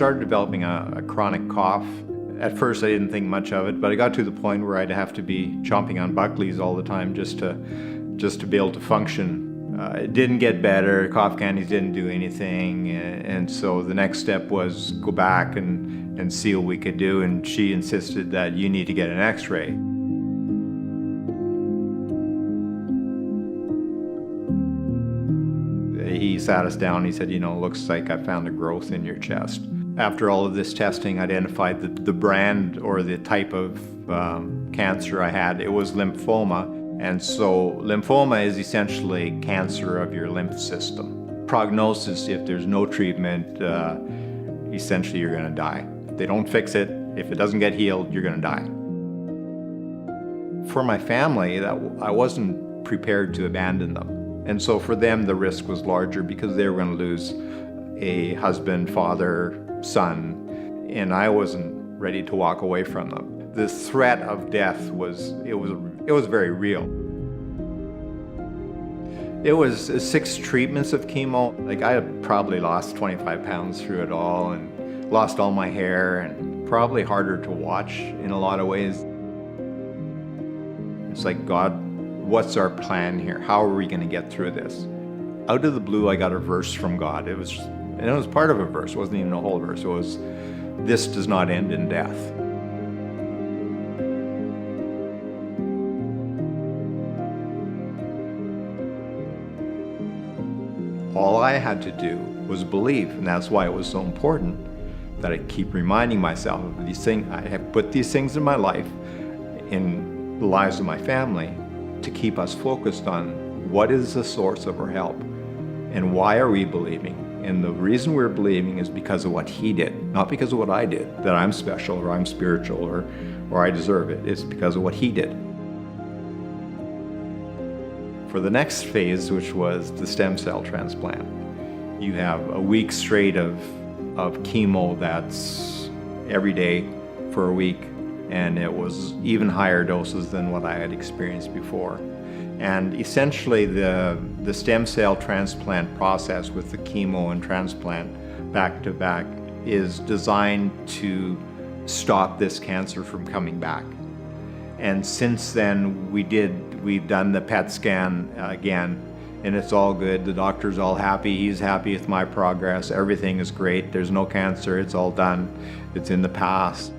started developing a chronic cough. At first I didn't think much of it, but I got to the point where I'd have to be chomping on Buckleys all the time just to be able to function. It didn't get better, cough candies didn't do anything, and so the next step was go back and see what we could do, and she insisted that you need to get an x-ray. He sat us down, he said, you know, looks like I found a growth in your chest. After all of this testing, identified the brand or the type of cancer I had. It was lymphoma. And so lymphoma is essentially cancer of your lymph system. Prognosis, if there's no treatment, essentially you're going to die. If they don't fix it, if it doesn't get healed, you're going to die. For my family, I wasn't prepared to abandon them. And so for them, the risk was larger because they were going to lose a husband, father, son, and I wasn't ready to walk away from them. The threat of death was very real. It was 6 treatments of chemo. Like, I had probably lost 25 pounds through it all and lost all my hair, and probably harder to watch in a lot of ways. It's like, God, what's our plan here? How are we going to get through this? Out of the blue, I got a verse from God. It was part of a verse. It wasn't even a whole verse. It was, this does not end in death. All I had to do was believe, and that's why it was so important that I keep reminding myself of these things. I have put these things in my life, in the lives of my family, to keep us focused on what is the source of our help and why are we believing. And the reason we're believing is because of what He did, not because of what I did, that I'm special or I'm spiritual or I deserve it. It's because of what He did. For the next phase, which was the stem cell transplant, you have a week straight of chemo that's every day for a week, and it was even higher doses than what I had experienced before. And essentially the stem cell transplant process with the chemo and transplant back to back is designed to stop this cancer from coming back. And since then we've done the PET scan again, and it's all good. The doctor's all happy, he's happy with my progress, everything is great, there's no cancer, it's all done, it's in the past.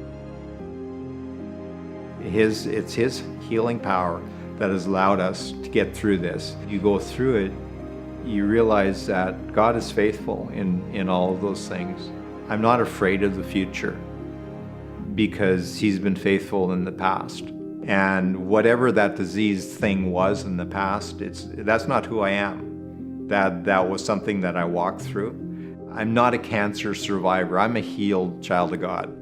It's His healing power that has allowed us to get through this. You go through it, you realize that God is faithful in all of those things. I'm not afraid of the future because He's been faithful in the past. And whatever that disease thing was in the past, that's not who I am. That was something that I walked through. I'm not a cancer survivor. I'm a healed child of God.